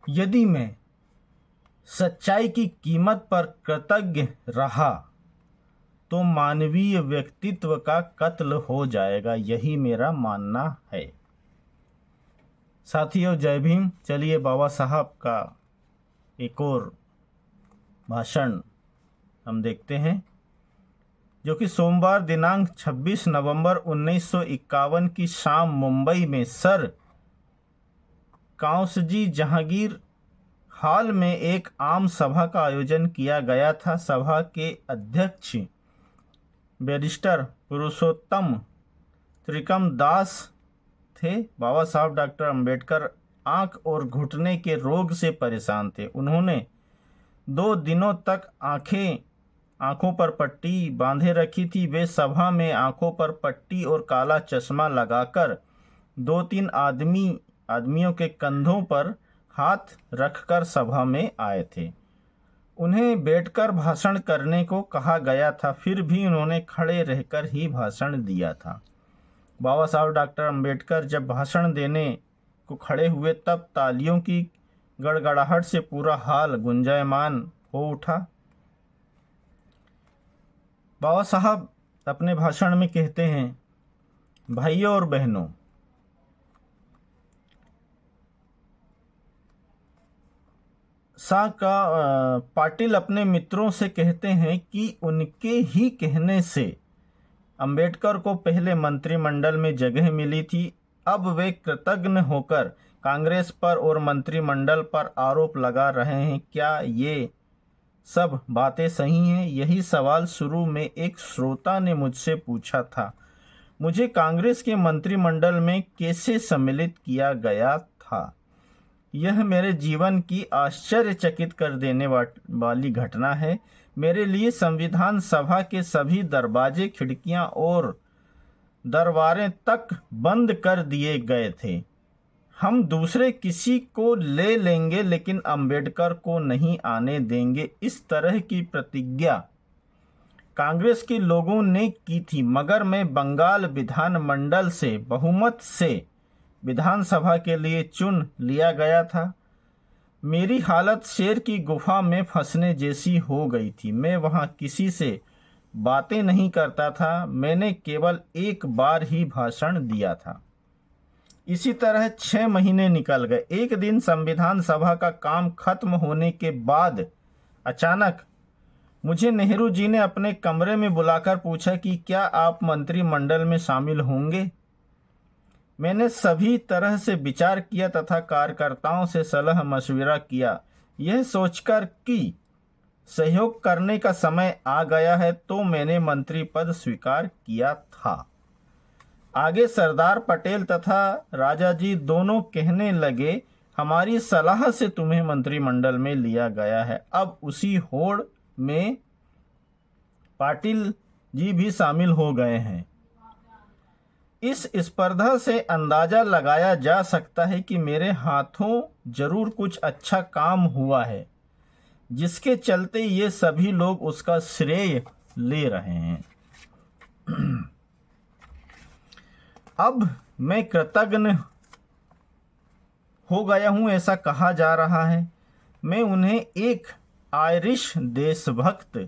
यदि मैं सच्चाई की कीमत पर कृतज्ञ रहा तो मानवीय व्यक्तित्व का कत्ल हो जाएगा, यही मेरा मानना है। साथियों, जय भीम। चलिए बाबा साहब का एक और भाषण हम देखते हैं, जो कि सोमवार दिनांक 26 नवंबर 1951 की शाम मुंबई में सर काउंसजी जहांगीर हाल में एक आम सभा का आयोजन किया गया था। सभा के अध्यक्ष बैरिस्टर पुरुषोत्तम त्रिकम दास थे। बाबा साहब डॉक्टर अंबेडकर आंख और घुटने के रोग से परेशान थे। उन्होंने 2 दिनों तक आंखों पर पट्टी बांधे रखी थी। वे सभा में आंखों पर पट्टी और काला चश्मा लगाकर 2-3 आदमियों के कंधों पर हाथ रखकर सभा में आए थे। उन्हें बैठकर भाषण करने को कहा गया था, फिर भी उन्होंने खड़े रहकर ही भाषण दिया था। बाबा साहब डॉक्टर अंबेडकर जब भाषण देने को खड़े हुए तब तालियों की गड़गड़ाहट से पूरा हाल गुंजायमान हो उठा। बाबा साहब अपने भाषण में कहते हैं, भाइयों और बहनों, पाटिल अपने मित्रों से कहते हैं कि उनके ही कहने से अंबेडकर को पहले मंत्रिमंडल में जगह मिली थी। अब वे कृतज्ञ होकर कांग्रेस पर और मंत्रिमंडल पर आरोप लगा रहे हैं। क्या ये सब बातें सही हैं? यही सवाल शुरू में एक श्रोता ने मुझसे पूछा था। मुझे कांग्रेस के मंत्रिमंडल में कैसे सम्मिलित किया गया था? यह मेरे जीवन की आश्चर्यचकित कर देने वाली घटना है। मेरे लिए संविधान सभा के सभी दरवाजे, खिड़कियां और दरबारें तक बंद कर दिए गए थे। हम दूसरे किसी को ले लेंगे लेकिन अंबेडकर को नहीं आने देंगे, इस तरह की प्रतिज्ञा कांग्रेस के लोगों ने की थी। मगर मैं बंगाल विधानमंडल से बहुमत से विधानसभा के लिए चुन लिया गया था। मेरी हालत शेर की गुफा में फंसने जैसी हो गई थी। मैं वहां किसी से बातें नहीं करता था। मैंने केवल एक बार ही भाषण दिया था। इसी तरह 6 महीने निकल गए। एक दिन संविधान सभा का काम खत्म होने के बाद अचानक मुझे नेहरू जी ने अपने कमरे में बुलाकर पूछा कि क्या आप मंत्रिमंडल में शामिल होंगे? मैंने सभी तरह से विचार किया तथा कार्यकर्ताओं से सलाह मशविरा किया। यह सोचकर कि सहयोग करने का समय आ गया है तो मैंने मंत्री पद स्वीकार किया था। आगे सरदार पटेल तथा राजा जी दोनों कहने लगे, हमारी सलाह से तुम्हें मंत्रिमंडल में लिया गया है। अब उसी होड़ में पाटिल जी भी शामिल हो गए हैं। इस स्पर्धा से अंदाजा लगाया जा सकता है कि मेरे हाथों जरूर कुछ अच्छा काम हुआ है, जिसके चलते ये सभी लोग उसका श्रेय ले रहे हैं। अब मैं कृतज्ञ हो गया हूं, ऐसा कहा जा रहा है। मैं उन्हें एक आयरिश देशभक्त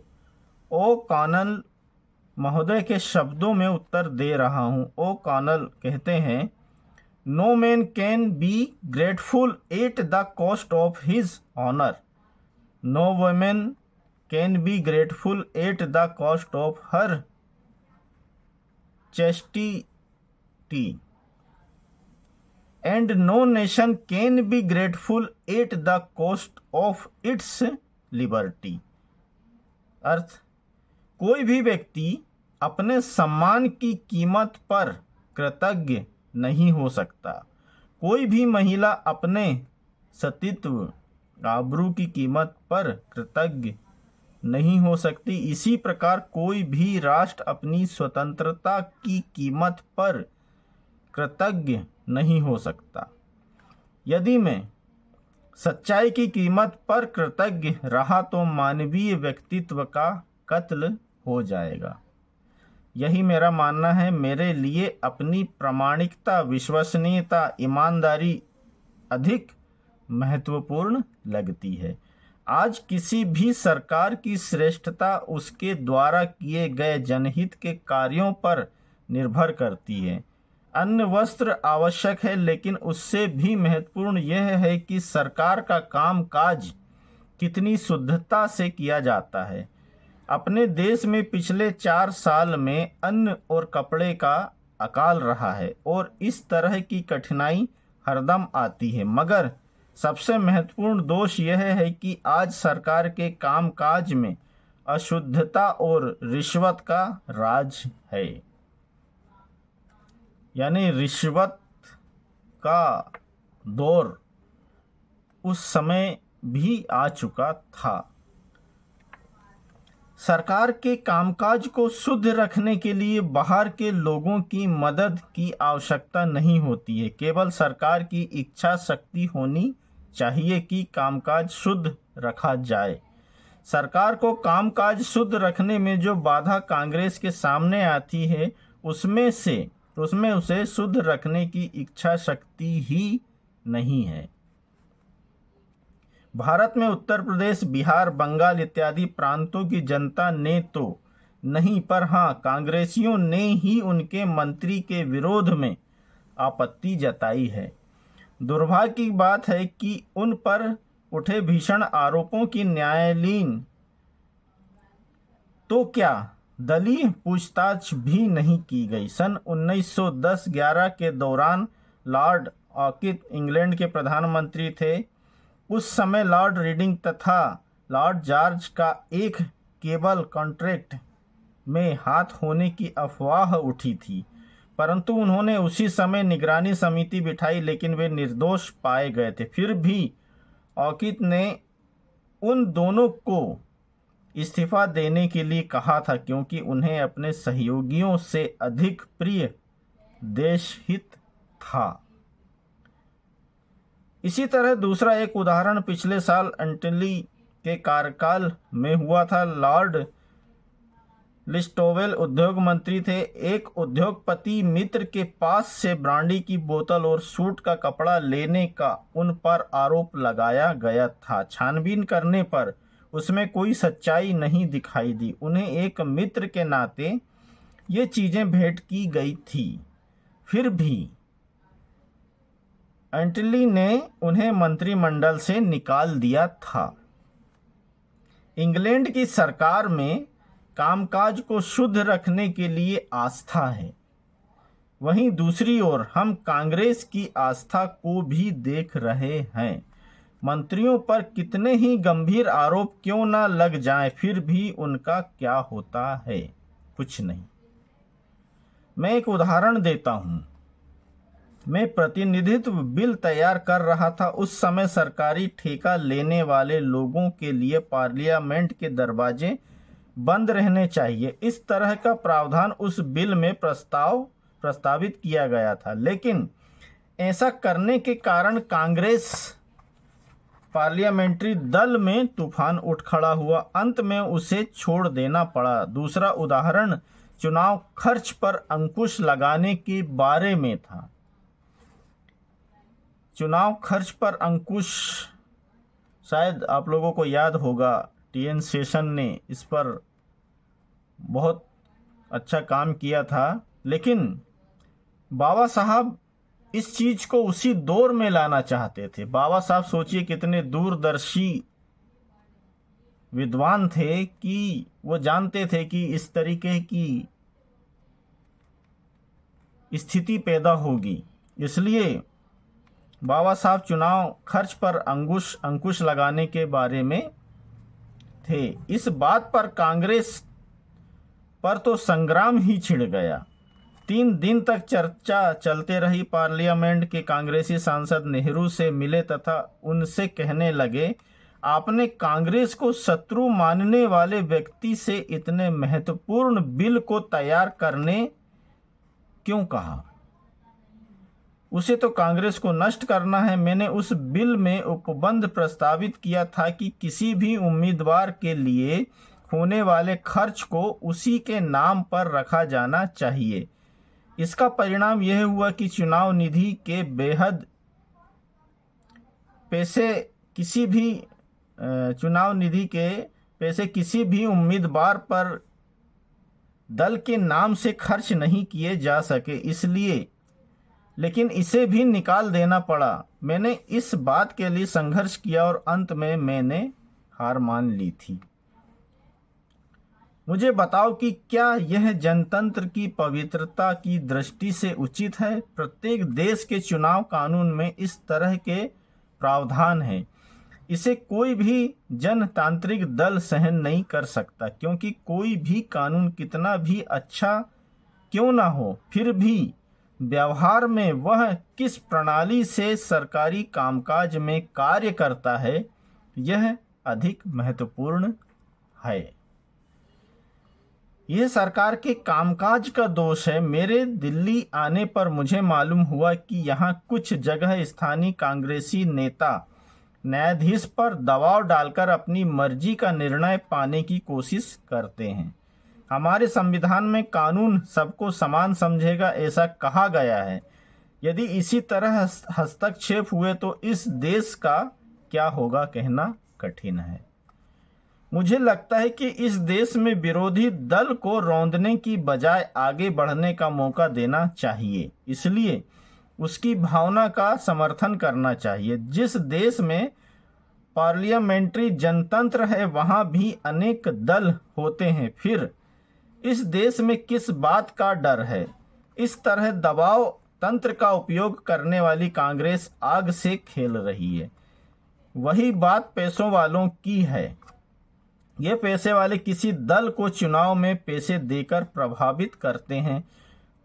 ओ कॉनल महोदय के शब्दों में उत्तर दे रहा हूं। ओ कॉनल कहते हैं, no man can be grateful at the cost of his honour, no woman can be grateful at the cost of her chastity, and no nation can be grateful at the cost of its liberty। अर्थ, कोई भी व्यक्ति अपने सम्मान की कीमत पर कृतज्ञ नहीं हो सकता। कोई भी महिला अपने सतीत्व, आबरू की कीमत पर कृतज्ञ नहीं हो सकती। इसी प्रकार कोई भी राष्ट्र अपनी स्वतंत्रता की कीमत पर कृतज्ञ नहीं हो सकता। यदि मैं सच्चाई की कीमत पर कृतज्ञ रहा तो मानवीय व्यक्तित्व का कत्ल हो जाएगा, यही मेरा मानना है। मेरे लिए अपनी प्रामाणिकता, विश्वसनीयता, ईमानदारी अधिक महत्वपूर्ण लगती है। आज किसी भी सरकार की श्रेष्ठता उसके द्वारा किए गए जनहित के कार्यों पर निर्भर करती है। अन्न वस्त्र आवश्यक है, लेकिन उससे भी महत्वपूर्ण यह है कि सरकार का काम काज कितनी शुद्धता से किया जाता है। अपने देश में पिछले 4 साल में अन्न और कपड़े का अकाल रहा है और इस तरह की कठिनाई हरदम आती है, मगर सबसे महत्वपूर्ण दोष यह है कि आज सरकार के कामकाज में अशुद्धता और रिश्वत का राज है। यानी रिश्वत का दौर उस समय भी आ चुका था। सरकार के कामकाज को शुद्ध रखने के लिए बाहर के लोगों की मदद की आवश्यकता नहीं होती है। केवल सरकार की इच्छा शक्ति होनी चाहिए कि कामकाज शुद्ध रखा जाए। सरकार को कामकाज शुद्ध रखने में जो बाधा कांग्रेस के सामने आती है, उसमें उसे शुद्ध रखने की इच्छा शक्ति ही नहीं है। भारत में उत्तर प्रदेश, बिहार, बंगाल इत्यादि प्रांतों की जनता ने तो नहीं, पर हाँ, कांग्रेसियों ने ही उनके मंत्री के विरोध में आपत्ति जताई है। दुर्भाग्य की बात है कि उन पर उठे भीषण आरोपों की न्यायालयीन तो क्या दलीय पूछताछ भी नहीं की गई। सन 1910-11 के दौरान लॉर्ड ऑकिथ इंग्लैंड के प्रधानमंत्री थे। उस समय लॉर्ड रीडिंग तथा लॉर्ड जॉर्ज का एक केबल कॉन्ट्रैक्ट में हाथ होने की अफवाह उठी थी, परंतु उन्होंने उसी समय निगरानी समिति बिठाई, लेकिन वे निर्दोष पाए गए थे। फिर भी ऑकिथ ने उन दोनों को इस्तीफा देने के लिए कहा था, क्योंकि उन्हें अपने सहयोगियों से अधिक प्रिय देशहित था। इसी तरह दूसरा एक उदाहरण पिछले साल एंटली के कार्यकाल में हुआ था। लॉर्ड लिस्टोवेल उद्योग मंत्री थे। एक उद्योगपति मित्र के पास से ब्रांडी की बोतल और सूट का कपड़ा लेने का उन पर आरोप लगाया गया था। छानबीन करने पर उसमें कोई सच्चाई नहीं दिखाई दी। उन्हें एक मित्र के नाते ये चीज़ें भेंट की गई थी। फिर भी एंटली ने उन्हें मंत्रिमंडल से निकाल दिया था। इंग्लैंड की सरकार में कामकाज को शुद्ध रखने के लिए आस्था है। वहीं दूसरी ओर हम कांग्रेस की आस्था को भी देख रहे हैं। मंत्रियों पर कितने ही गंभीर आरोप क्यों न लग जाएं, फिर भी उनका क्या होता है? कुछ नहीं। मैं एक उदाहरण देता हूं। मैं प्रतिनिधित्व बिल तैयार कर रहा था। उस समय सरकारी ठेका लेने वाले लोगों के लिए पार्लियामेंट के दरवाजे बंद रहने चाहिए, इस तरह का प्रावधान उस बिल में प्रस्तावित किया गया था। लेकिन ऐसा करने के कारण कांग्रेस पार्लियामेंट्री दल में तूफान उठ खड़ा हुआ। अंत में उसे छोड़ देना पड़ा। दूसरा उदाहरण चुनाव खर्च पर अंकुश लगाने के बारे में था। चुनाव खर्च पर अंकुश, शायद आप लोगों को याद होगा, टीएन शेषन ने इस पर बहुत अच्छा काम किया था। लेकिन बाबा साहब इस चीज को उसी दौर में लाना चाहते थे। बाबा साहब सोचिए कितने दूरदर्शी विद्वान थे कि वो जानते थे कि इस तरीके की स्थिति पैदा होगी। इसलिए बाबा साहब चुनाव खर्च पर अंकुश लगाने के बारे में थे। इस बात पर कांग्रेस पर तो संग्राम ही छिड़ गया। 3 दिन तक चर्चा चलते रही। पार्लियामेंट के कांग्रेसी सांसद नेहरू से मिले तथा उनसे कहने लगे, आपने कांग्रेस को शत्रु मानने वाले व्यक्ति से इतने महत्वपूर्ण बिल को तैयार करने क्यों कहा? उसे तो कांग्रेस को नष्ट करना है। मैंने उस बिल में उपबंध प्रस्तावित किया था कि किसी भी उम्मीदवार के लिए होने वाले खर्च को उसी के नाम पर रखा जाना चाहिए। इसका परिणाम यह हुआ कि चुनाव निधि के बेहद पैसे किसी भी चुनाव निधि के पैसे किसी भी उम्मीदवार पर दल के नाम से खर्च नहीं किए जा सके, इसलिए लेकिन इसे भी निकाल देना पड़ा। मैंने इस बात के लिए संघर्ष किया और अंत में मैंने हार मान ली थी। मुझे बताओ कि क्या यह जनतंत्र की पवित्रता की दृष्टि से उचित है? प्रत्येक देश के चुनाव कानून में इस तरह के प्रावधान है। इसे कोई भी जनतांत्रिक दल सहन नहीं कर सकता, क्योंकि कोई भी कानून कितना भी अच्छा क्यों ना हो, फिर भी व्यवहार में वह किस प्रणाली से सरकारी कामकाज में कार्य करता है, यह अधिक महत्वपूर्ण है। यह सरकार के कामकाज का दोष है। मेरे दिल्ली आने पर मुझे मालूम हुआ कि यहाँ कुछ जगह स्थानीय कांग्रेसी नेता न्यायाधीश पर दबाव डालकर अपनी मर्जी का निर्णय पाने की कोशिश करते हैं। हमारे संविधान में कानून सबको समान समझेगा, ऐसा कहा गया है। यदि इसी तरह हस्तक्षेप हुए तो इस देश का क्या होगा कहना कठिन है। मुझे लगता है कि इस देश में विरोधी दल को रौंदने की बजाय आगे बढ़ने का मौका देना चाहिए, इसलिए उसकी भावना का समर्थन करना चाहिए। जिस देश में पार्लियामेंट्री जनतंत्र है वहां भी अनेक दल होते हैं, फिर इस देश में किस बात का डर है? इस तरह दबाव तंत्र का उपयोग करने वाली कांग्रेस आग से खेल रही है। वही बात पैसों वालों की है। ये पैसे वाले किसी दल को चुनाव में पैसे देकर प्रभावित करते हैं।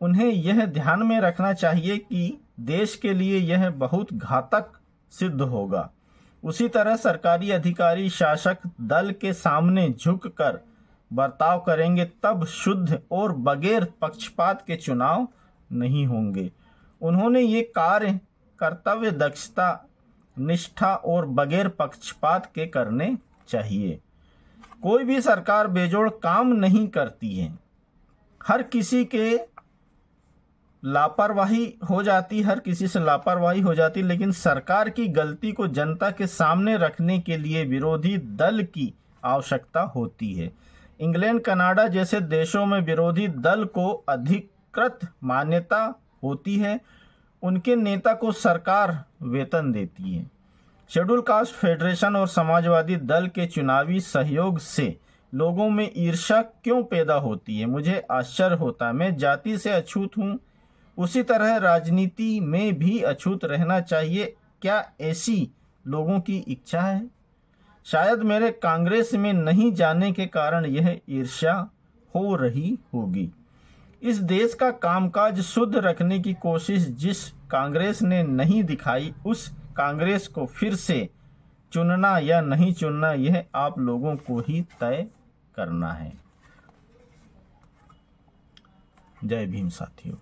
उन्हें यह ध्यान में रखना चाहिए कि देश के लिए यह बहुत घातक सिद्ध होगा। उसी तरह सरकारी अधिकारी शासक दल के सामने झुककर बर्ताव करेंगे तब शुद्ध और बगैर पक्षपात के चुनाव नहीं होंगे। उन्होंने ये कार्य कर्तव्य दक्षता, निष्ठा और बगैर पक्षपात के करने चाहिए। कोई भी सरकार बेजोड़ काम नहीं करती है। हर किसी से लापरवाही हो जाती, लेकिन सरकार की गलती को जनता के सामने रखने के लिए विरोधी दल की आवश्यकता होती है। इंग्लैंड, कनाडा जैसे देशों में विरोधी दल को अधिकृत मान्यता होती है। उनके नेता को सरकार वेतन देती है। शेड्यूल कास्ट फेडरेशन और समाजवादी दल के चुनावी सहयोग से लोगों में ईर्ष्या क्यों पैदा होती है? मुझे आश्चर्य होता है। मैं जाति से अछूत हूँ, उसी तरह राजनीति में भी अछूत रहना चाहिए। क्या ऐसी लोगों की इच्छा है? शायद मेरे कांग्रेस में नहीं जाने के कारण यह ईर्ष्या हो रही होगी। इस देश का कामकाज शुद्ध रखने की कोशिश जिस कांग्रेस ने नहीं दिखाई, उस कांग्रेस को फिर से चुनना या नहीं चुनना यह आप लोगों को ही तय करना है। जय भीम साथियों।